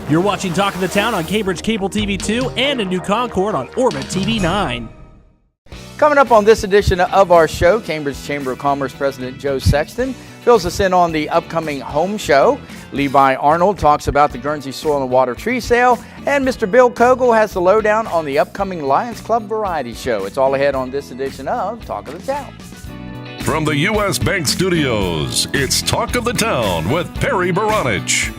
You're watching Talk of the Town on Cambridge Cable TV 2 and a new Concord on Orbit TV 9. Coming up on this edition of our show, Cambridge Chamber of Commerce President Joe Sexton fills us in on the upcoming home show. Levi Arnold talks about the Guernsey Soil and Water tree sale. And Mr. Bill Cowgill has the lowdown on the upcoming Lions Club Variety Show. It's all ahead on this edition of Talk of the Town. From the U.S. Bank Studios, it's Talk of the Town with Perry Baranich.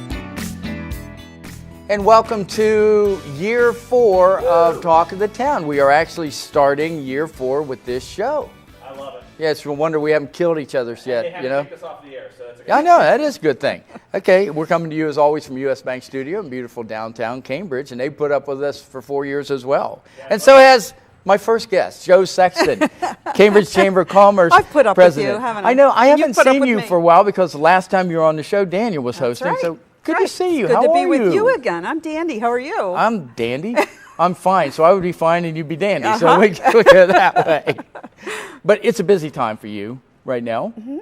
And welcome to year 4 of Talk of the Town. We are actually starting year 4 with this show. I love it. Yeah, it's no wonder we haven't killed each other yet. They haven't kicked us off the air, so that's a good I know, that is a good thing. Okay, we're coming to you as always from U.S. Bank Studio in beautiful downtown Cambridge, and they put up with us for 4 years as well. Yeah, and so has my first guest, Joe Sexton, Cambridge Chamber of Commerce I've put up president. with you, haven't I? I know, I haven't seen you me. for a while because the last time you were on the show, Daniel was hosting. Right. So good to see you. Good How to be are with you again. I'm dandy. How are you? I'm dandy. I'm fine. So I would be fine and you'd be dandy. So we go that way. But it's a busy time for you right now. Mm-hmm.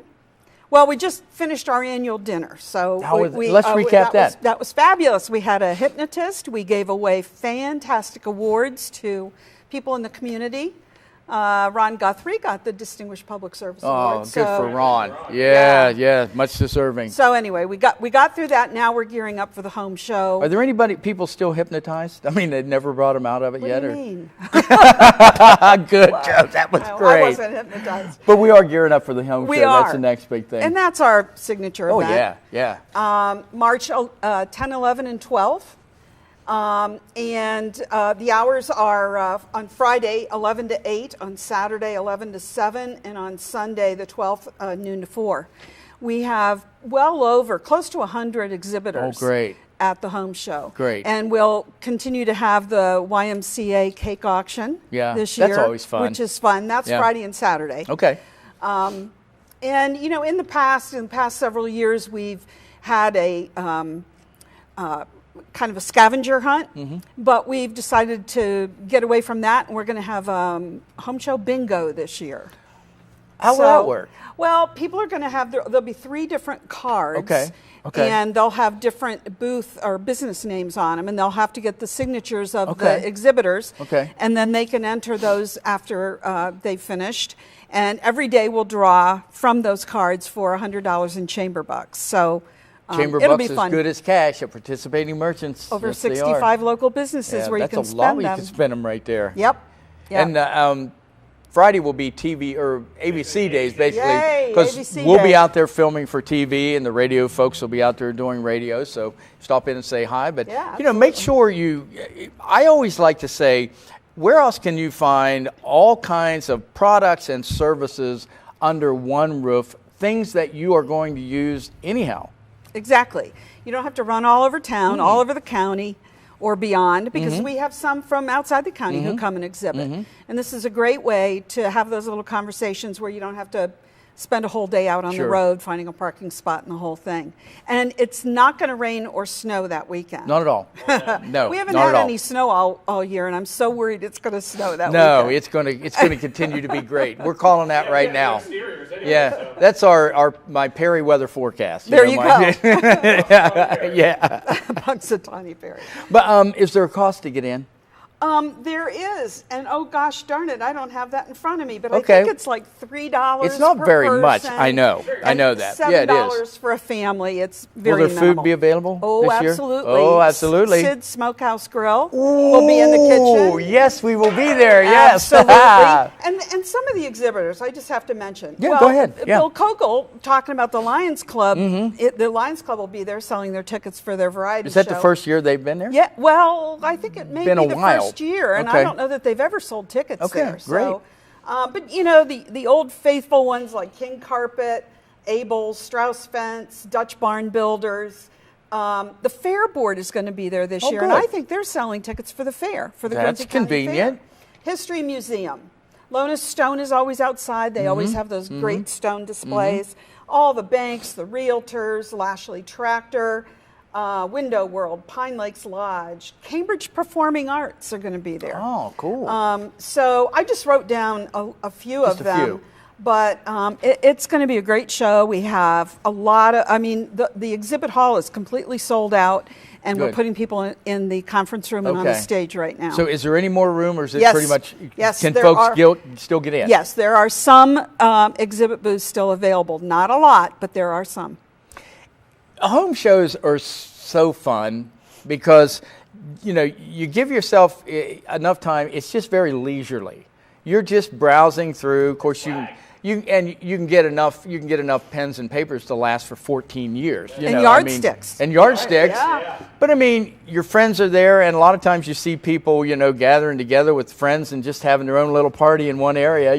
Well, we just finished our annual dinner. So let's recap that. That was fabulous. We had a hypnotist. We gave away fantastic awards to people in the community. Ron Guthrie got the Distinguished Public Service Award. Oh, good for Ron. Yeah, much deserving. So anyway, we got through that. Now we're gearing up for the home show. Are there people still hypnotized? I mean, they never brought them out of it yet? What do you mean? Good joke. That was great. I wasn't hypnotized. But we are gearing up for the home show. That's the next big thing. And that's our signature event. Oh, yeah. March 10, 11, and 12. The hours are on Friday 11 to 8, on Saturday 11 to 7, and on Sunday the 12th noon to 4. We have close to 100 exhibitors at the home show. Great. And we'll continue to have the YMCA cake auction this year. That's always fun. Which is fun. That's Friday and Saturday. Okay. And, in the past several years, we've had a kind of a scavenger hunt, but we've decided to get away from that, and we're going to have home show bingo this year. How will that work? Well, people are going to have there'll be 3 different cards. Okay. And they'll have different booth or business names on them, and they'll have to get the signatures of the exhibitors. Okay. And then they can enter those after they've finished. And every day we'll draw from those cards for $100 in chamber bucks. So Chamber it'll bucks be as fun. good as cash at participating merchants. Over Yes, 65 local businesses where you can spend them. That's a lot. You can spend them right there. Yep. And Friday will be TV or ABC days, basically, because ABC we'll Day. be out there filming for TV, and the radio folks will be out there doing radio. So stop in and say hi. But make sure I always like to say, where else can you find all kinds of products and services under one roof? Things that you are going to use anyhow. Exactly. You don't have to run all over town, all over the county or beyond, because we have some from outside the county who come and exhibit. And this is a great way to have those little conversations where you don't have to spend a whole day out on the road finding a parking spot and the whole thing. And it's not going to rain or snow that weekend. Not at all. No, we haven't not had at all. any snow all year, and I'm so worried it's going to snow that weekend. No, it's going to continue to be great. We're calling that right now. That's my Perry weather forecast. There you go. Yeah. Punxsutawney Perry. But is there a cost to get in? There is, and oh gosh darn it, I don't have that in front of me, but I think it's like $3 It's not per very person, much, I know that. $7 for a family, it's very Will there minimal. food be available Oh, this year? absolutely. Oh, absolutely. Sid's Smokehouse Grill will be in the kitchen. Oh, yes, we will be there, yes. Absolutely. And some of the exhibitors, I just have to mention. Yeah, go ahead. Yeah. Bill Cowgill, talking about the Lions Club, the Lions Club will be there selling their tickets for their variety show. Is that the first year they've been there? Yeah, well, I think it may Been be a the while. first year, and I don't know that they've ever sold tickets there. Great. So, but the old faithful ones like King Carpet, Abel's, Strauss Fence, Dutch Barn Builders. The Fair Board is going to be there this year, good. and I think they're selling tickets for the fair, for the Guernsey County convenient. Fair. History Museum. Lona Stone is always outside. They always have those great stone displays. All the banks, the realtors, Lashley Tractor, Window World, Pine Lakes Lodge, Cambridge Performing Arts are going to be there. Oh, cool. So I just wrote down a few of them. But it's going to be a great show. We have a lot of, the exhibit hall is completely sold out, and Good. we're putting people in the conference room and on the stage right now. So is there any more room, or is it Yes. pretty much, Yes, can there folks are. still get in? Yes, there are some exhibit booths still available. Not a lot, but there are some. Home shows are so fun because, you give yourself enough time. It's just very leisurely. You're just browsing through. Of course, you can get enough pens and papers to last for 14 years. And yardsticks. And yardsticks. Yeah. But your friends are there, and a lot of times you see people, gathering together with friends and just having their own little party in one area.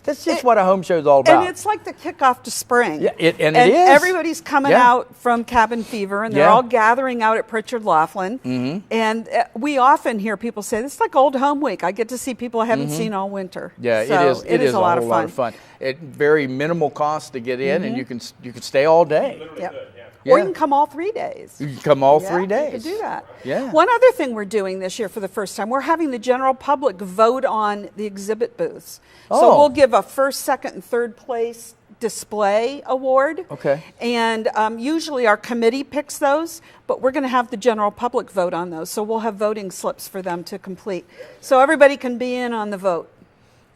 That's just what a home show is all about. And it's like the kickoff to spring. Yeah, it is. Everybody's coming out from Cabin Fever, and they're all gathering out at Pritchard Laughlin. Mm-hmm. And we often hear people say, "This is like Old Home Week. I get to see people I haven't seen all winter." Yeah, So it is a lot whole lot of fun. At very minimal cost to get in, and you can stay all day. Yep. Yeah. Or you can come all 3 days. You can come all 3 days. You can do that. Yeah. One other thing we're doing this year for the first time, we're having the general public vote on the exhibit booths. So Oh. we'll give a first, second, and third place display award. Okay. And usually our committee picks those, but we're going to have the general public vote on those. So we'll have voting slips for them to complete. So everybody can be in on the vote.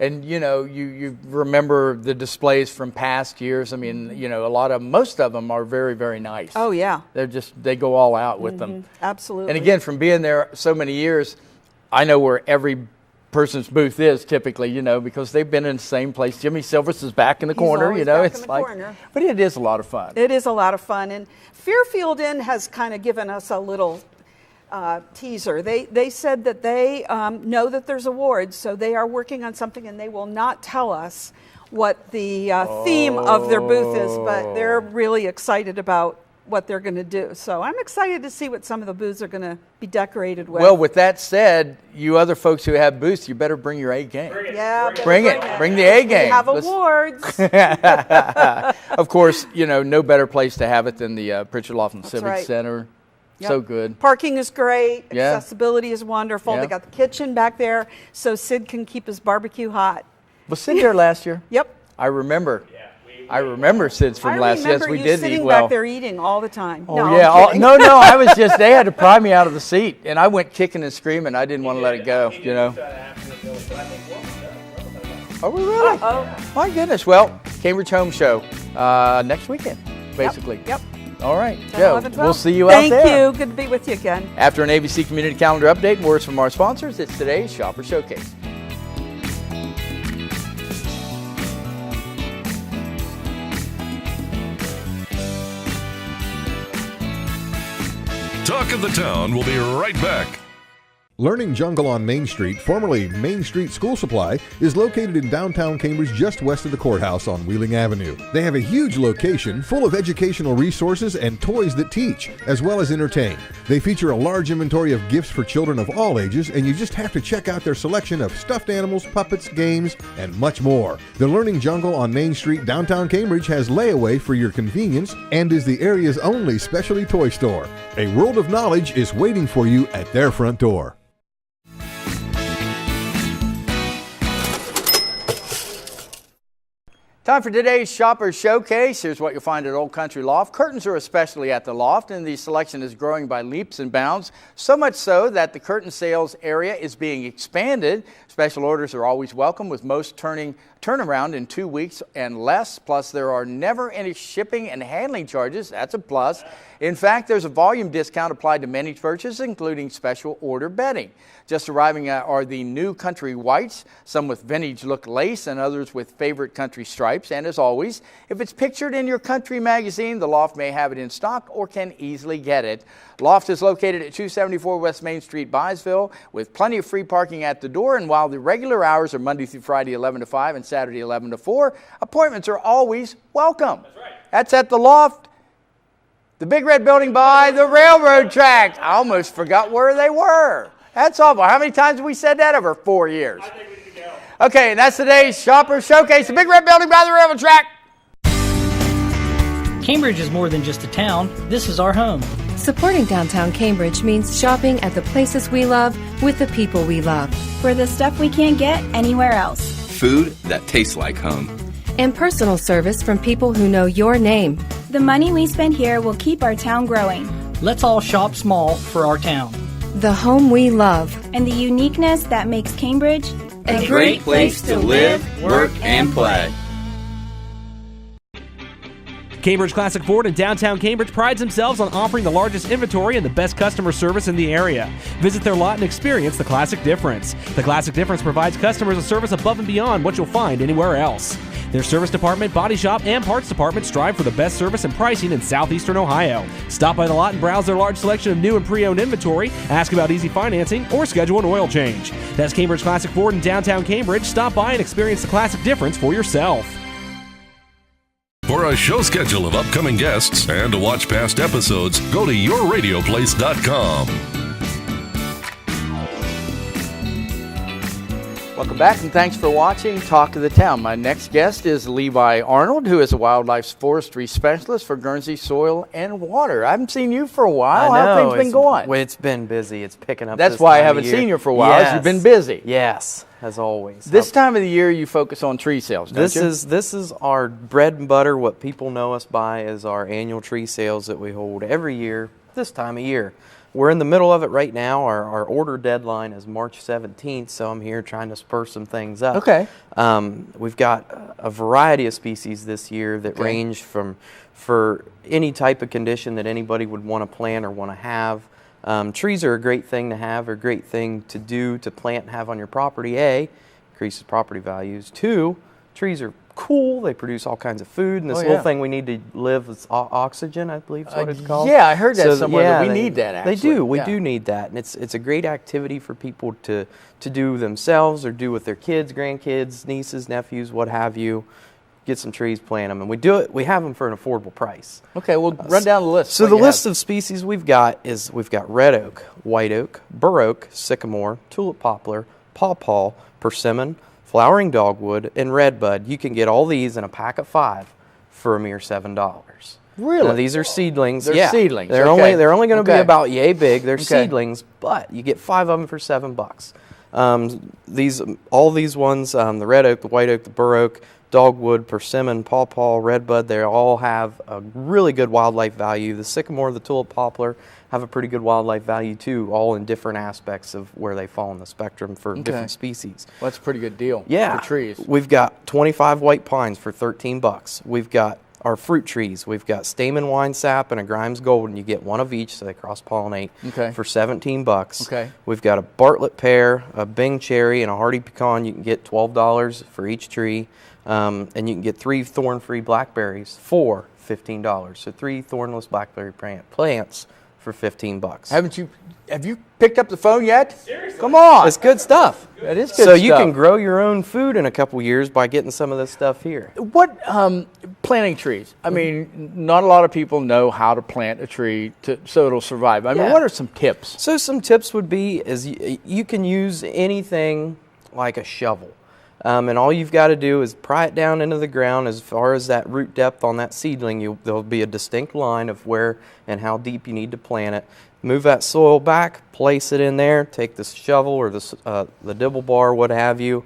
And you remember the displays from past years. Most of them are very, very nice. Oh, yeah. They go all out with them. Absolutely. And again, from being there so many years, I know where every person's booth is typically, because they've been in the same place. Jimmy Silvers is back in the corner, always back in it's the like, corner. But it is a lot of fun. It is a lot of fun. And Fairfield Inn has kind of given us a little teaser. They said that they know that there's awards, so they are working on something, and they will not tell us what the theme of their booth is, but they're really excited about what they're going to do. So I'm excited to see what some of the booths are going to be decorated with. Well, with that said, you other folks who have booths, you better bring your A game. Bring it. Bring the A game. We have awards. Of course, no better place to have it than the Pritchard Laughlin Civic right. Center. Yep. So good. Parking is great. Yeah. Accessibility is wonderful. Yeah. They got the kitchen back there so Sid can keep his barbecue hot. Was Sid there last year? Yep. I remember. I remember Sid's from last year. Yes, we you did sitting eat well. back there eating all the time. Oh, no, yeah. I'm kidding. No, I was just, they had to pry me out of the seat, and I went kicking and screaming. I didn't want to let it go, Oh, really? Uh-oh. My goodness. Well, Cambridge Home Show next weekend, basically. Yep. All right, 10, Joe, 11, 12. we'll see you out there. Thank you. Good to be with you again. After an ABC Community Calendar update and words from our sponsors, it's today's Shopper Showcase. Talk of the Town will be right back. Learning Jungle on Main Street, formerly Main Street School Supply, is located in downtown Cambridge just west of the courthouse on Wheeling Avenue. They have a huge location full of educational resources and toys that teach, as well as entertain. They feature a large inventory of gifts for children of all ages, and you just have to check out their selection of stuffed animals, puppets, games, and much more. The Learning Jungle on Main Street, downtown Cambridge, has layaway for your convenience and is the area's only specialty toy store. A world of knowledge is waiting for you at their front door. Time for today's Shopper Showcase. Here's what you'll find at Old Country Loft. Curtains are especially at the Loft, and the selection is growing by leaps and bounds, so much so that the curtain sales area is being expanded. Special orders are always welcome, with most turning turnaround in 2 weeks and less. Plus, there are never any shipping and handling charges. That's a plus. In fact, there's a volume discount applied to many purchases, including special order bedding. Just arriving are the new country whites, some with vintage look lace and others with favorite country stripes. And as always, if it's pictured in your country magazine, the Loft may have it in stock or can easily get it. Loft is located at 274 West Main Street, Byesville, with plenty of free parking at the door. And while the regular hours are Monday through Friday 11 to 5 and Saturday 11 to 4, appointments are always welcome. That's right. That's at the Loft, the big red building by the railroad tracks. I almost forgot where they were. That's awful. How many times have we said that over 4 years? I think we can go. Okay, and that's today's Shopper Showcase, the big red building by the railroad track. Cambridge is more than just a town. This is our home. Supporting downtown Cambridge means shopping at the places we love with the people we love. For the stuff we can't get anywhere else. Food that tastes like home. and personal service from people who know your name. The money we spend here will keep our town growing. Let's all shop small for our town. The home we love. And the uniqueness that makes Cambridge A great place to live, work, and play. Cambridge Classic Ford in downtown Cambridge prides themselves on offering the largest inventory and the best customer service in the area. Visit their lot and experience the Classic Difference. The Classic Difference provides customers a service above and beyond what you'll find anywhere else. Their service department, body shop, and parts department strive for the best service and pricing in southeastern Ohio. Stop by the lot and browse their large selection of new and pre-owned inventory, ask about easy financing, or schedule an oil change. That's Cambridge Classic Ford in downtown Cambridge. Stop by and experience the Classic Difference for yourself. For a show schedule of upcoming guests and to watch past episodes, go to yourradioplace.com. Welcome back, and thanks for watching Talk of the Town. My next guest is Levi Arnold, who is a wildlife forestry specialist for Guernsey Soil and Water. I haven't seen you for a while. How have things been going? Well, it's been busy. It's picking up. That's why I haven't seen you for a while. Yes. You've been busy. Yes, as always. This time of the year, you focus on tree sales, don't you? This is our bread and butter. What people know us by is our annual tree sales that we hold every year. This time of year. We're in the middle of it right now. Our order deadline is March 17th, so I'm here trying to spur some things up. Okay. We've got a variety of species this year that range from for any type of condition that anybody would want to plant or want to have. Trees are a great thing to have, or a great thing to do, to plant and have on your property. A, increases property values. 2, trees are cool. They produce all kinds of food, and this whole thing we need to live is oxygen, I believe is what it's called. Yeah, I heard that somewhere. That we need that, actually. They do. We do need that, and it's a great activity for people to do themselves or do with their kids, grandkids, nieces, nephews, what have you. Get some trees, plant them, and we do it. We have them for an affordable price. Okay, well, run down the list. So the list of species we've got red oak, white oak, bur oak, sycamore, tulip poplar, pawpaw, persimmon, flowering dogwood, and redbud. You can get all these in a pack of 5 for a mere $7. Really? Now, these are seedlings. They're seedlings. They're only going to be about yay big. They're seedlings, but you get 5 of them for $7. All these ones, the red oak, the white oak, the bur oak, dogwood, persimmon, pawpaw, redbud, they all have a really good wildlife value. The sycamore, the tulip poplar have a pretty good wildlife value too, all in different aspects of where they fall in the spectrum for different species. Well, that's a pretty good deal for trees. We've got 25 white pines for $13. We've got our fruit trees. We've got Stamen wine sap and a Grimes golden. You get one of each, so they cross-pollinate for $17. Okay. We've got a Bartlett pear, a Bing cherry, and a Hardy pecan. You can get $12 for each tree. And you can get 3 thorn-free blackberries for $15. So 3 thornless blackberry plants for $15. Have you picked up the phone yet? Seriously? Come on. It's good stuff. That is good stuff. So you can grow your own food in a couple years by getting some of this stuff here. What, planting trees? I mean, not a lot of people know how to plant a tree so it'll survive. I mean, what are some tips? So some tips would be you can use anything like a shovel. And all you've got to do is pry it down into the ground. As far as that root depth on that seedling, there'll be a distinct line of where and how deep you need to plant it. Move that soil back, place it in there, take the shovel or the dibble bar, what have you,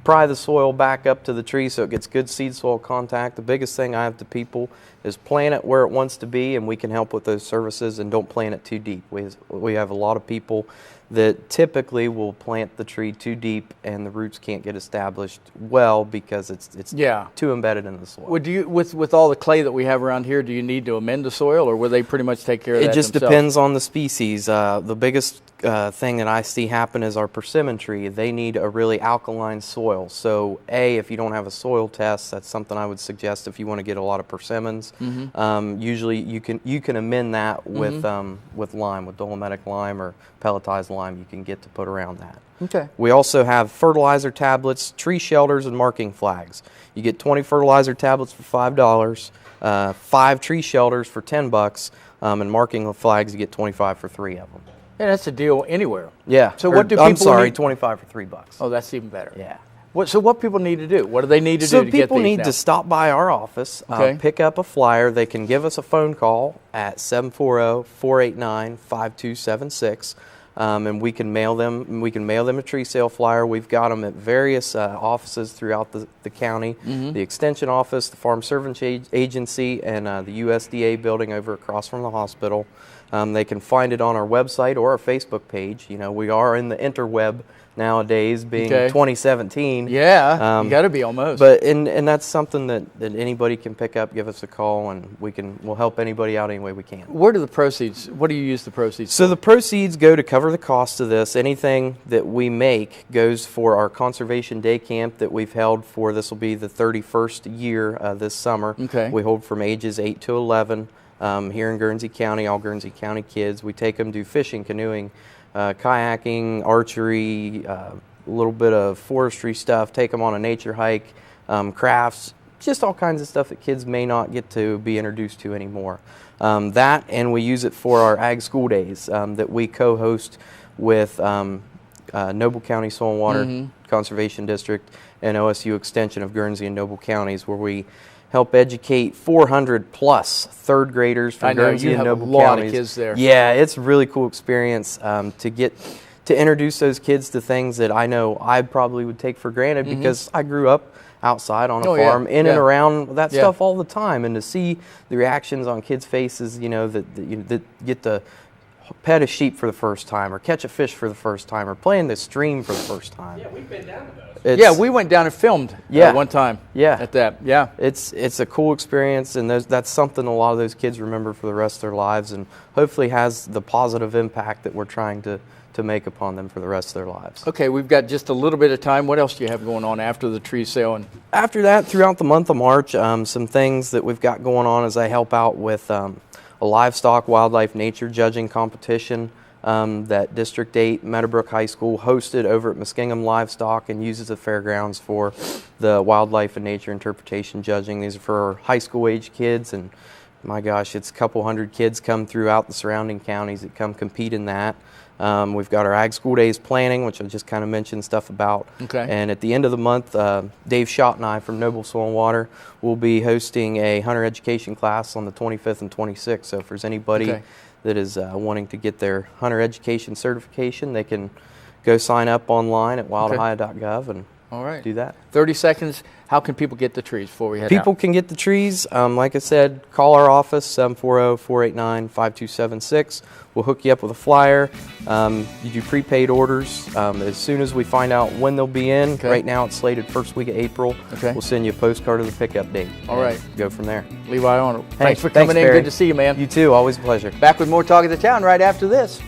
pry the soil back up to the tree so it gets good seed soil contact. The biggest thing I have to people is plant it where it wants to be, and we can help with those services, and don't plant it too deep. We have a lot of people that typically will plant the tree too deep, and the roots can't get established well because it's too embedded in the soil. Would you, with all the clay that we have around here, do you need to amend the soil, or will they pretty much take care of that It just themselves? depends on the species. The biggest thing that I see happen is our persimmon tree. They need a really alkaline soil. So if you don't have a soil test, that's something I would suggest if you want to get a lot of persimmons. Usually you can amend that with lime, with dolomitic lime or pelletized lime you can get to put around that. Okay. We also have fertilizer tablets, tree shelters, and marking flags. You get 20 fertilizer tablets for $5, 5 tree shelters for $10, and marking flags you get 25 for 3 of them. Yeah, that's a deal anywhere. Yeah. So what do people need? 25 for $3. Oh, that's even better. Yeah. So what people need to do? What do they need to do to get these? So people need to stop by our office, pick up a flyer. They can give us a phone call at 740-489-5276. and we can mail them. We can mail them a tree sale flyer. We've got them at various offices throughout the county, the Extension Office, the Farm Service Agency, and the USDA building over across from the hospital. They can find it on our website or our Facebook page. You know, we are in the interweb nowadays, being 2017. Yeah, you got to be almost. But and that's something that anybody can pick up. Give us a call, and we'll help anybody out any way we can. Where do the proceeds? What do you use the proceeds? So the proceeds go to cover the cost of this. Anything that we make goes for our conservation day camp that we've held for. This will be the 31st year this summer. Okay. We hold from ages 8 to 11 here in Guernsey County. All Guernsey County kids. We take them do fishing, canoeing, kayaking, archery, a little bit of forestry stuff, take them on a nature hike, crafts, just all kinds of stuff that kids may not get to be introduced to anymore. That, and we use it for our Ag School Days that we co-host with Noble County Soil and Water Conservation District and OSU Extension of Guernsey and Noble Counties, where we help educate 400 plus third graders from Guernsey and Noble Counties. I know, you have a lot of kids there. Yeah, it's a really cool experience to introduce those kids to things that I know I probably would take for granted because I grew up outside on a farm, and around that stuff all the time, and to see the reactions on kids' faces, you know, that get to pet a sheep for the first time, or catch a fish for the first time, or play in the stream for the first time. Yeah, we've been down to those. We went down and filmed one time. Yeah, at that. Yeah, it's a cool experience, and that's something a lot of those kids remember for the rest of their lives, and hopefully has the positive impact that we're trying to make upon them for the rest of their lives. Okay, we've got just a little bit of time. What else do you have going on after the tree sale? And after that, throughout the month of March, some things that we've got going on is I help out with a livestock, wildlife, nature judging competition that District 8 Meadowbrook High School hosted over at Muskingum Livestock, and uses the fairgrounds for the wildlife and nature interpretation judging. These are for high school age kids, and my gosh, it's a couple hundred kids come throughout the surrounding counties that come compete in that. We've got our Ag School Days planning, which I just kind of mentioned stuff about. Okay. And at the end of the month, Dave Schott and I from Noble Soil and Water will be hosting a hunter education class on the 25th and 26th. So if there's anybody that is wanting to get their hunter education certification, they can go sign up online at wildohio.gov and do that. 30 seconds. How can people get the trees before we head out? People can get the trees, like I said, call our office, 740-489-5276. We'll hook you up with a flyer. You do prepaid orders. As soon as we find out when they'll be in, right now it's slated first week of April, we'll send you a postcard of the pickup date. All right. Go from there. Levi Arnold, thanks for coming in. Barry. Good to see you, man. You too. Always a pleasure. Back with more Talk of the Town right after this.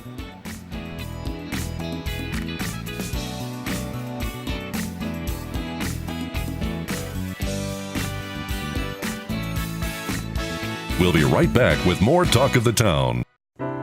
We'll be right back with more Talk of the Town.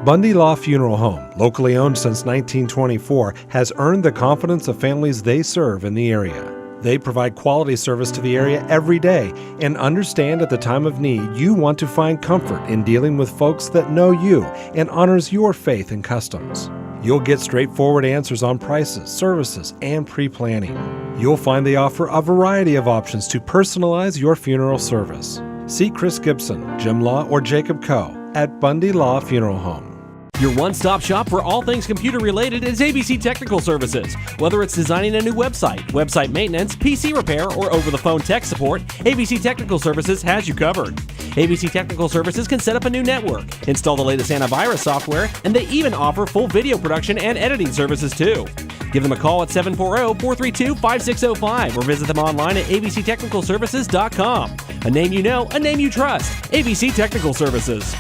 Bundy Law Funeral Home, locally owned since 1924, has earned the confidence of families they serve in the area. They provide quality service to the area every day and understand at the time of need you want to find comfort in dealing with folks that know you and honors your faith and customs. You'll get straightforward answers on prices, services, and pre-planning. You'll find they offer a variety of options to personalize your funeral service. See Chris Gibson, Jim Law, or Jacob Coe at Bundy Law Funeral Home. Your one-stop shop for all things computer-related is ABC Technical Services. Whether it's designing a new website, website maintenance, PC repair, or over-the-phone tech support, ABC Technical Services has you covered. ABC Technical Services can set up a new network, install the latest antivirus software, and they even offer full video production and editing services too. Give them a call at 740-432-5605 or visit them online at abctechnicalservices.com. A name you know, a name you trust. ABC Technical Services.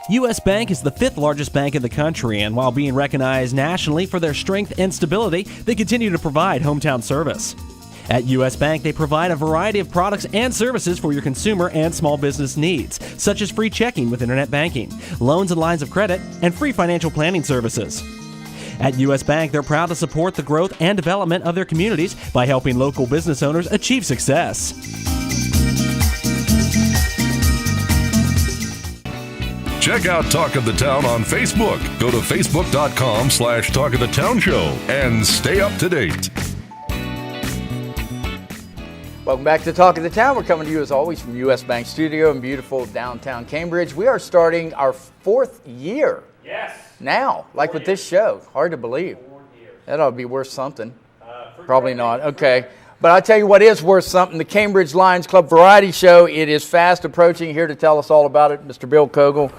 U.S. Bank is the 5th largest bank in the country, and while being recognized nationally for their strength and stability, they continue to provide hometown service. At U.S. Bank, they provide a variety of products and services for your consumer and small business needs, such as free checking with internet banking, loans and lines of credit, and free financial planning services. At U.S. Bank, they're proud to support the growth and development of their communities by helping local business owners achieve success. Check out Talk of the Town on Facebook. Go to facebook.com/Talk of the Town Show and stay up to date. Welcome back to Talk of the Town. We're coming to you as always from U.S. Bank Studio in beautiful downtown Cambridge. We are starting our 4th year. Yes. Now, like with this show. Hard to believe. 4 years. That ought to be worth something. Probably not. Okay. But I'll tell you what is worth something, the Cambridge Lions Club Variety Show. It is fast approaching. Here to tell us all about it, Mr. Bill Cowgill.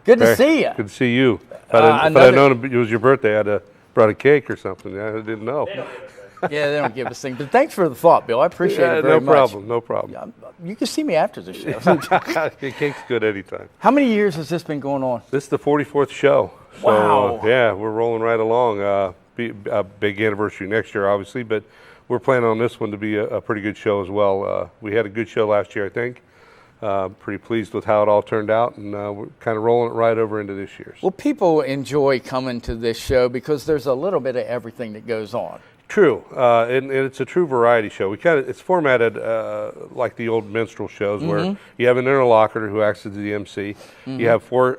Good to see you. Good to see you. If I'd known it was your birthday, I'd have brought a cake or something. I didn't know. Yeah, they don't give us things. But thanks for the thought, Bill. I appreciate it very much. No problem. You can see me after the show. Cake's good anytime. How many years has this been going on? This is the 44th show. So, wow. Yeah, we're rolling right along. A big anniversary next year, obviously, but we're planning on this one to be a pretty good show as well. We had a good show last year, I think. Pretty pleased with how it all turned out, and we're kind of rolling it right over into this year's. Well, people enjoy coming to this show because there's a little bit of everything that goes on. True, and it's a true variety show. It's formatted like the old minstrel shows, where you have an interlocutor who acts as the MC. You have four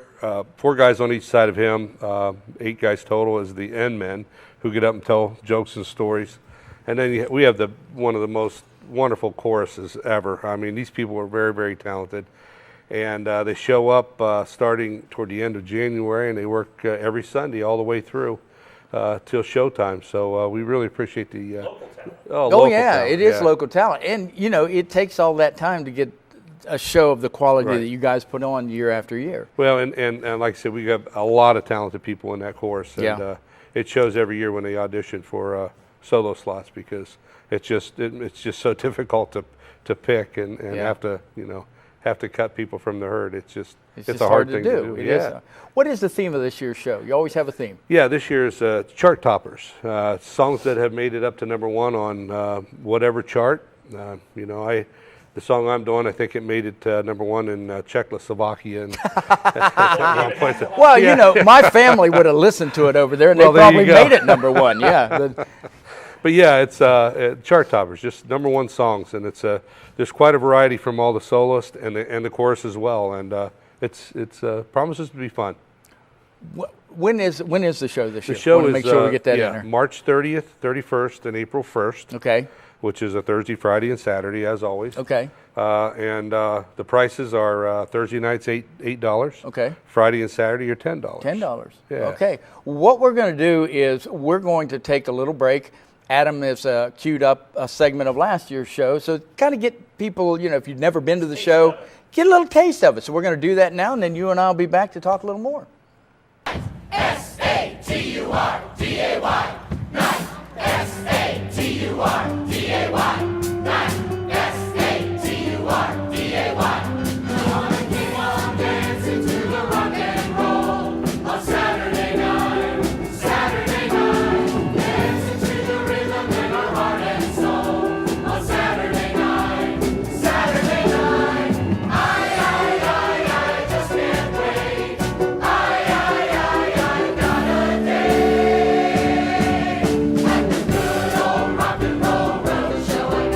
guys on each side of him, 8 guys total as the end men who get up and tell jokes and stories. And then we have one of the most wonderful choruses ever. I mean, these people are very, very talented. And they show up starting toward the end of January, and they work every Sunday all the way through till showtime. So we really appreciate the local talent. Local talent. It is local talent. And, you know, it takes all that time to get a show of the quality that you guys put on year after year. Well, and like I said, we have a lot of talented people in that chorus. And it shows every year when they audition for solo slots, because it's just so difficult to pick and have to cut people from the herd. It's a hard thing to do. It is. What is the theme of this year's show? You always have a theme. Yeah, this year's chart toppers, songs that have made it up to #1 on whatever chart. The song I'm doing, I think it made it #1 in Czechoslovakia. And well, you know, my family would have listened to it over there, and they probably made it #1. Yeah. But yeah, it's chart toppers, just #1 songs, and there's quite a variety from all the soloists and the chorus as well, and it's promises to be fun. When is the show this year? The show is make sure we get that in there. March 30th, 31st, and April 1st. Okay. Which is a Thursday, Friday, and Saturday, as always. Okay. And the prices are Thursday nights $8. Okay. Friday and Saturday are $10. $10. Yeah. Okay. What we're going to do is we're going to take a little break. Adam has queued up a segment of last year's show, so kind of get people, if you've never been to the show, get a little taste of it. So we're going to do that now, and then you and I will be back to talk a little more. SATURDAY, night. SATURDAY, night. SATURDAY. On and keep on dancing to the rock and roll on Saturday night. Saturday night, dancing to the rhythm in our heart and soul on Saturday night. Saturday night, I just can't wait. I got a day. And the good old rock and roll show.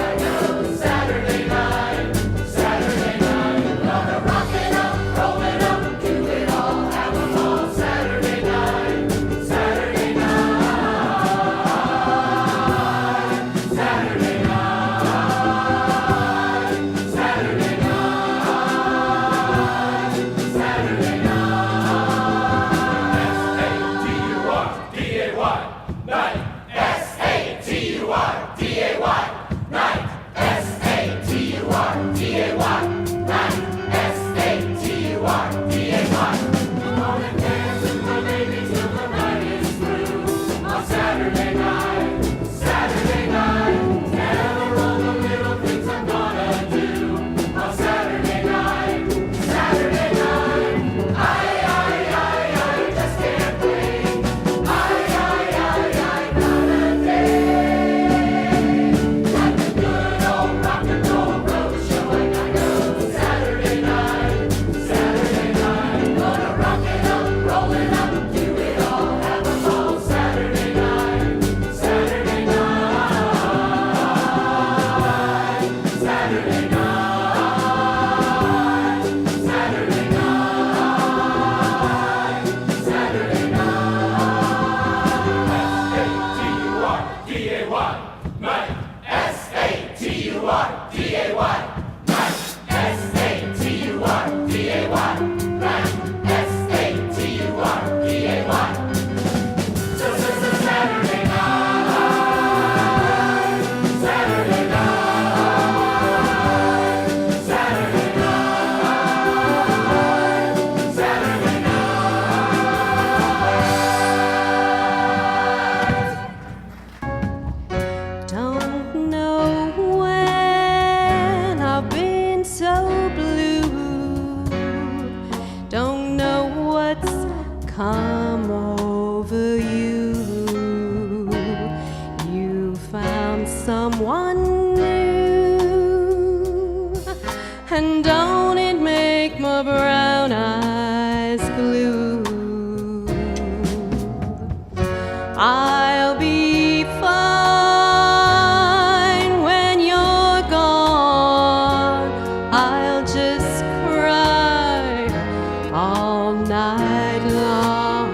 all night long.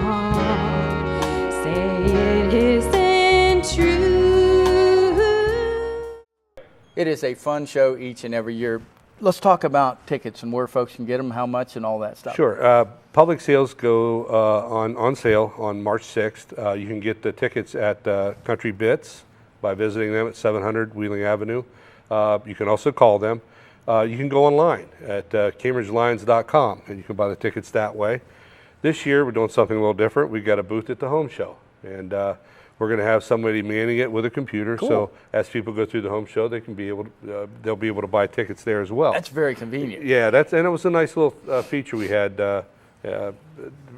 Say it isn't true. It is a fun show each and every year. Let's talk about tickets and where folks can get them, how much, and all that stuff. Sure. Public sales go on sale on March 6th. You can get the tickets at Country Bits by visiting them at 700 Wheeling Avenue. You can also call them. You can go online at CambridgeLions.com, and you can buy the tickets that way. This year, we're doing something a little different. We've got a booth at the home show, and we're going to have somebody manning it with a computer. Cool. So as people go through the home show, they can be able to, they'll be able to buy tickets there as well. That's very convenient. Yeah, and it was a nice little feature we had.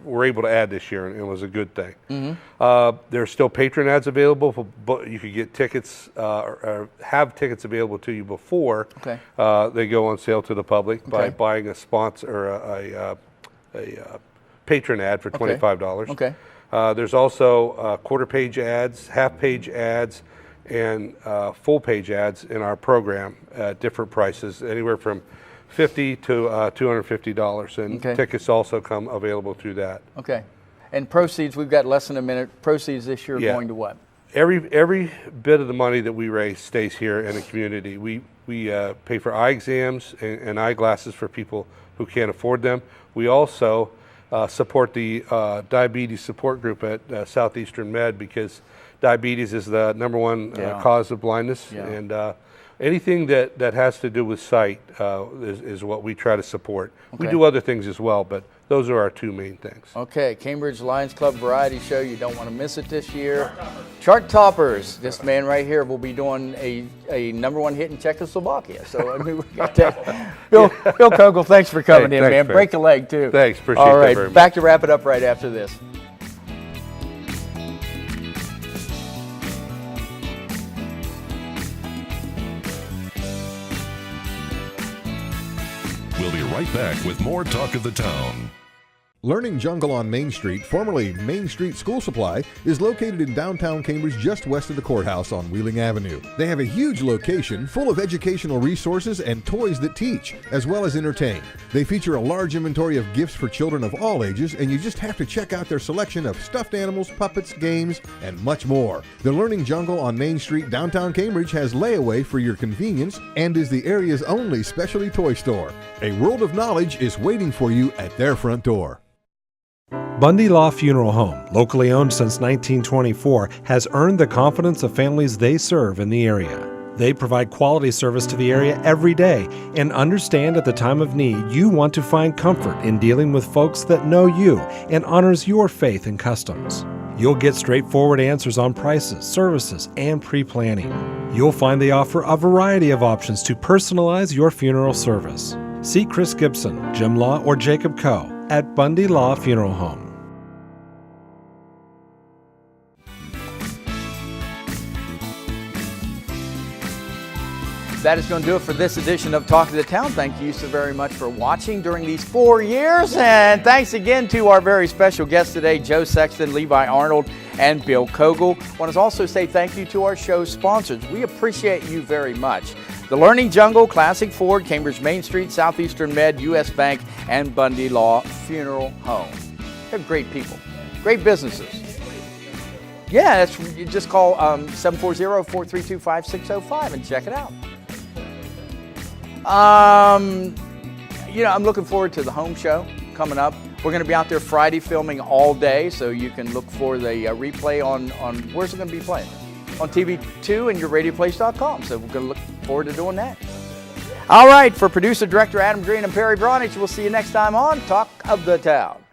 We're able to add this year, and it was a good thing. Mm-hmm. There's still patron ads available, but you could get tickets or have tickets available to you before they go on sale to the public by buying a sponsor or a patron ad for $25. Okay. There's also quarter-page ads, half-page ads, and full-page ads in our program at different prices, anywhere from $50 to $250, and tickets also come available through that. Okay. And proceeds, we've got less than a minute. Proceeds this year are going to what? Every bit of the money that we raise stays here in the community. We pay for eye exams and eyeglasses for people who can't afford them. We also support the diabetes support group at Southeastern Med, because diabetes is the #1 cause of blindness, and anything that has to do with sight is what we try to support. We do other things as well, but those are our two main things. Okay, Cambridge Lions Club Variety Show. You don't want to miss it this year. Chart Toppers. This man right here will be doing a #1 hit in Czechoslovakia. So I mean, we got that. Bill Cowgill, thanks for coming in, man. Break a leg too. Thanks, appreciate All right, that very much. Back to wrap it up right after this. We'll be right back with more Talk of the Town. Learning Jungle on Main Street, formerly Main Street School Supply, is located in downtown Cambridge just west of the courthouse on Wheeling Avenue. They have a huge location full of educational resources and toys that teach, as well as entertain. They feature a large inventory of gifts for children of all ages, and you just have to check out their selection of stuffed animals, puppets, games, and much more. The Learning Jungle on Main Street, downtown Cambridge, has layaway for your convenience and is the area's only specialty toy store. A world of knowledge is waiting for you at their front door. Bundy Law Funeral Home, locally owned since 1924, has earned the confidence of families they serve in the area. They provide quality service to the area every day and understand at the time of need you want to find comfort in dealing with folks that know you and honors your faith and customs. You'll get straightforward answers on prices, services, and pre-planning. You'll find they offer a variety of options to personalize your funeral service. See Chris Gibson, Jim Law, or Jacob Coe at Bundy Law Funeral Home. That is going to do it for this edition of Talk of the Town. Thank you so very much for watching during these 4 years. And thanks again to our very special guests today, Joe Sexton, Levi Arnold, and Bill Cowgill. I want to also say thank you to our show sponsors. We appreciate you very much. The Learning Jungle, Classic Ford, Cambridge Main Street, Southeastern Med, U.S. Bank, and Bundy Law Funeral Home. They're great people, great businesses. Yeah, you just call 740-432-5605 and check it out. I'm looking forward to the home show coming up. We're going to be out there Friday filming all day, so you can look for the replay on where's it going to be playing? On TV2 and yourradioplace.com. So we're going to look forward to doing that. All right, for producer, director Adam Green and Perry Bronich, we'll see you next time on Talk of the Town.